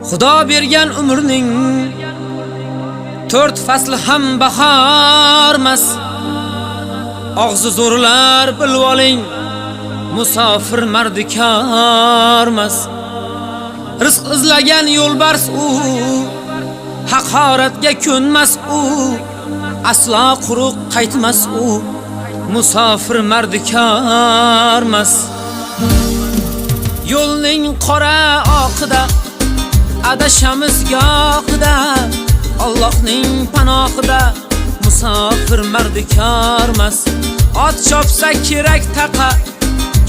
Xudo bergan umrning 4 fasli ham bahormas. Og'zi zo'rlar bilib oling, musofir mardikormas. Rizq izlagan yo'lbars u, haqoratga ko'nmas u, aslo quruq qaytmas u, musofir mardikormas. Yo'lning qora oqida adashamiz gohida, Allohning panohida musofir mardikormas. Ot chopsa kerak taqa,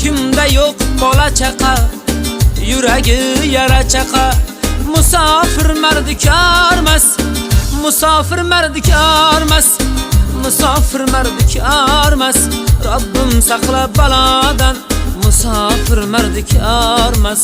kimda yo'q bola chaqa, yuragi yara chaqa, musofir mardikormas. Musofir mardikormas, musofir mardikormas. Robbim saqla balodan, musofir mardikormas.